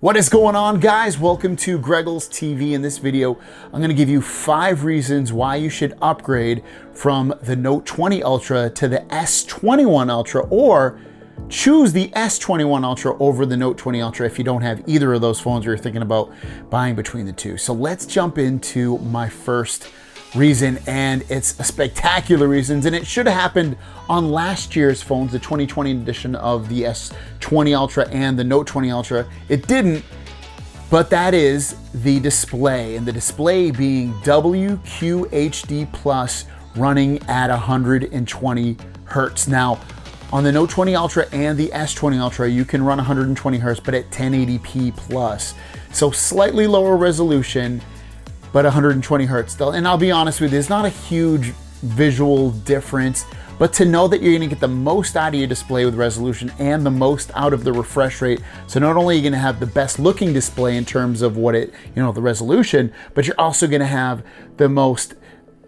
What is going on, guys? Welcome to Greggles TV. In this video, I'm going to give you 5 reasons why you should upgrade from the Note 20 Ultra to the S21 Ultra, or choose the S21 Ultra over the Note 20 Ultra if you don't have either of those phones or you're thinking about buying between the two. So let's jump into my first reason, and it's a spectacular reason, and it should have happened on last year's phones, the 2020 edition of the S20 Ultra and the Note 20 Ultra. It didn't, but that is the display, and the display being WQHD Plus running at 120 Hertz. Now, on the Note 20 Ultra and the S20 Ultra, you can run 120 Hertz, but at 1080p plus. So slightly lower resolution, but 120 Hertz still. And I'll be honest with you, it's not a huge visual difference, but to know that you're gonna get the most out of your display with resolution and the most out of the refresh rate. So not only are you gonna have the best looking display in terms of what it, the resolution, but you're also gonna have the most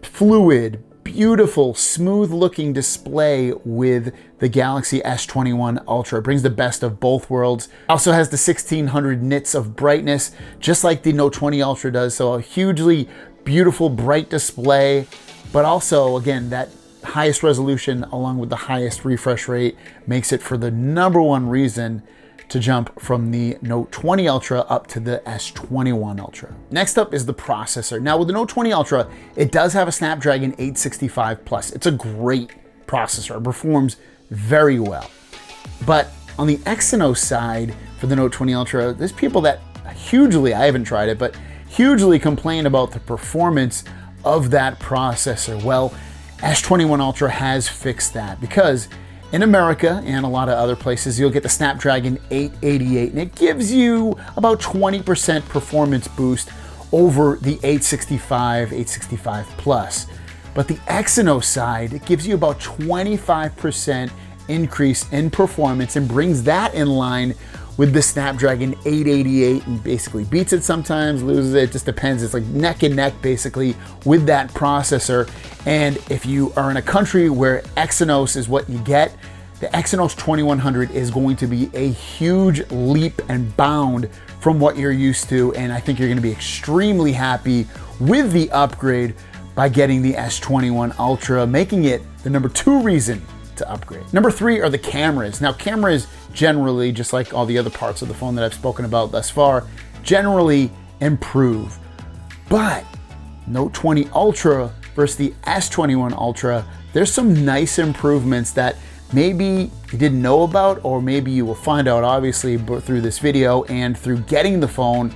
fluid, beautiful, smooth looking display with the Galaxy S21 Ultra. It brings the best of both worlds. Also has the 1600 nits of brightness, just like the Note 20 Ultra does. So a hugely beautiful, bright display, but also, again, that highest resolution along with the highest refresh rate makes it for the #1 reason to jump from the Note 20 Ultra up to the S21 Ultra. Next up is the processor. Now with the Note 20 Ultra, it does have a Snapdragon 865 Plus. It's a great processor, it performs very well. But on the Exynos side for the Note 20 Ultra, there's people that hugely, I haven't tried it, but hugely complain about the performance of that processor. Well, S21 Ultra has fixed that, because in America and a lot of other places, you'll get the Snapdragon 888, and it gives you about 20% performance boost over the 865 Plus. But the Exynos side, it gives you about 25% increase in performance and brings that in line with the Snapdragon 888, and basically beats it sometimes, loses it, just depends. It's like neck and neck basically with that processor. And if you are in a country where Exynos is what you get, the Exynos 2100 is going to be a huge leap and bound from what you're used to, and I think you're gonna be extremely happy with the upgrade by getting the S21 Ultra, making it the #2 reason to upgrade. #3 are the cameras. Now, cameras generally, just like all the other parts of the phone that I've spoken about thus far, generally improve. But Note 20 Ultra versus the S21 Ultra, there's some nice improvements that maybe you didn't know about, or maybe you will find out obviously through this video and through getting the phone.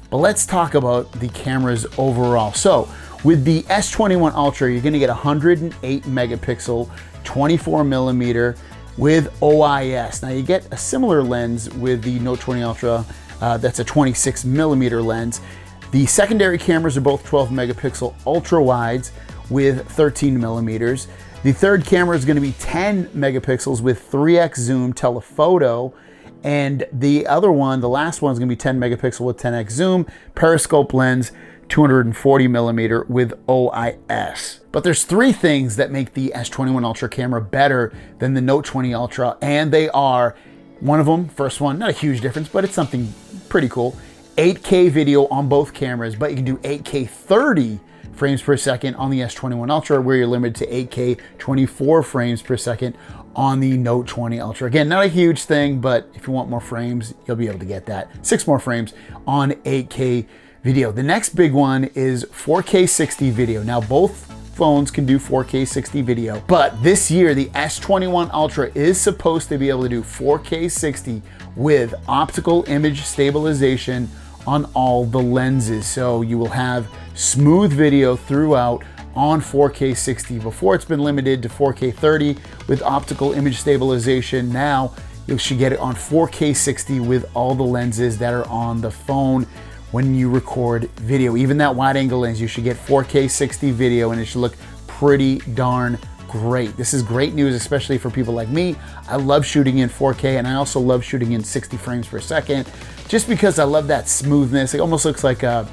But let's talk about the cameras overall. So with the S21 Ultra, you're gonna get 108 megapixel, 24mm with OIS. Now you get a similar lens with the Note 20 Ultra, that's a 26mm lens. The secondary cameras are both 12 megapixel ultra wides with 13mm. The third camera is gonna be 10 megapixels with 3x zoom telephoto. And the other one, the last one, is gonna be 10 megapixel with 10x zoom, periscope lens, 240mm with OIS. But there's 3 things that make the S21 Ultra camera better than the Note 20 Ultra, and they are, one of them, first one, not a huge difference, but it's something pretty cool. 8K video on both cameras, but you can do 8K 30 frames per second on the S21 Ultra, where you're limited to 8K 24 frames per second on the Note 20 Ultra. Again, not a huge thing, but if you want more frames, you'll be able to get that. 6 more frames on 8K video. The next big one is 4K 60 video. Now both phones can do 4K 60 video, but this year the S21 Ultra is supposed to be able to do 4K 60 with optical image stabilization on all the lenses. So you will have smooth video throughout on 4K 60. Before, it's been limited to 4K 30 with optical image stabilization. Now you should get it on 4K 60 with all the lenses that are on the phone when you record video. Even that wide angle lens, you should get 4K 60 video, and it should look pretty darn great. This is great news, especially for people like me. I love shooting in 4K, and I also love shooting in 60 frames per second, just because I love that smoothness. It almost looks like a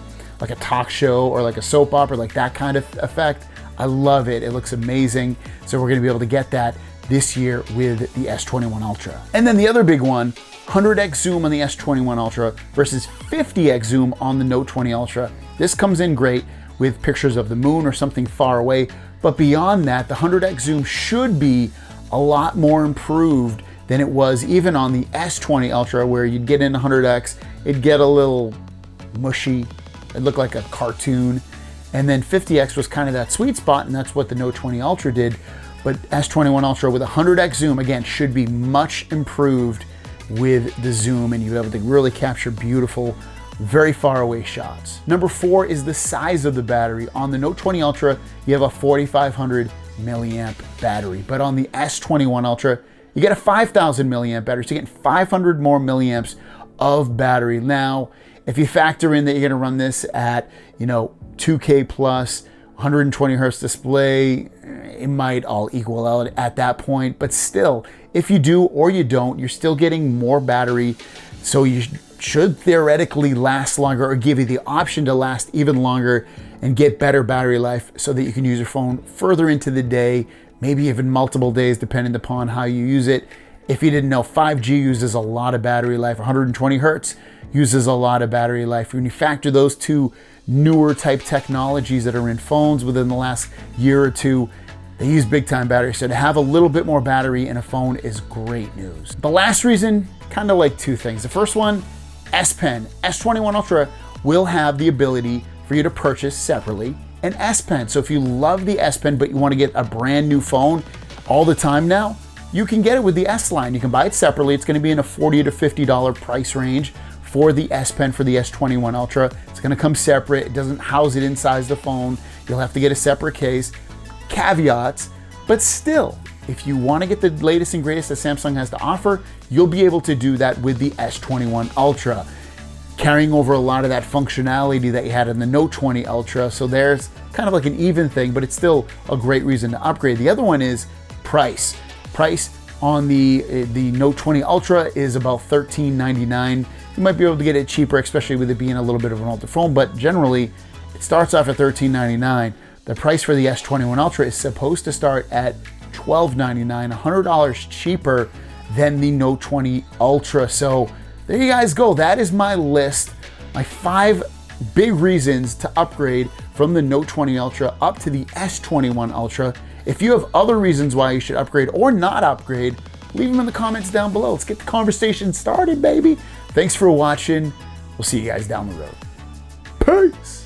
talk show or like a soap opera, like that kind of effect. I love it. It looks amazing. So we're gonna be able to get that this year with the S21 Ultra. And then the other big one 100x zoom on the S21 Ultra versus 50x zoom on the Note 20 Ultra. This comes in great with pictures of the moon or something far away, but beyond that, the 100x zoom should be a lot more improved than it was even on the S20 Ultra, where you'd get in 100x, it'd get a little mushy, it looked like a cartoon, and then 50x was kind of that sweet spot, and that's what the Note 20 Ultra did. But S21 Ultra with 100x zoom, again, should be much improved with the zoom, and you'll be able to really capture beautiful, very far away shots. Number 4 is the size of the battery. On the Note 20 Ultra, you have a 4,500 milliamp battery, but on the S21 Ultra, you get a 5,000 milliamp battery, so you're getting 500 more milliamps of battery. Now, if you factor in that you're gonna run this at, 2K plus, 120 hertz display, it might all equal out at that point, but still, if you do or you don't, you're still getting more battery, so you should theoretically last longer, or give you the option to last even longer and get better battery life so that you can use your phone further into the day, maybe even multiple days depending upon how you use it. If you didn't know, 5G uses a lot of battery life. 120 hertz uses a lot of battery life. When you factor those two newer type technologies that are in phones within the last year or two, they use big time batteries. So to have a little bit more battery in a phone is great news. The last reason, kind of like two things. The first one, S Pen. S21 Ultra will have the ability for you to purchase separately an S Pen. So if you love the S Pen, but you want to get a brand new phone all the time now, you can get it with the S line. You can buy it separately. It's going to be in a $40 to $50 price range for the S Pen for the S21 Ultra. It's going to come separate. It doesn't house it inside the phone. You'll have to get a separate case. Caveats, but still, if you want to get the latest and greatest that Samsung has to offer, you'll be able to do that with the S21 Ultra, carrying over a lot of that functionality that you had in the Note 20 Ultra. So there's kind of like an even thing, but it's still a great reason to upgrade. The other one is price. Price on the Note 20 Ultra is about $13.99. You might be able to get it cheaper, especially with it being a little bit of an older phone, but generally it starts off at $13.99. The price for the S21 Ultra is supposed to start at $12.99, $100 cheaper than the Note 20 Ultra. So there you guys go. That is my list, my 5 big reasons to upgrade from the Note 20 Ultra up to the S21 Ultra. If you have other reasons why you should upgrade or not upgrade, leave them in the comments down below. Let's get the conversation started, baby. Thanks for watching. We'll see you guys down the road. Peace.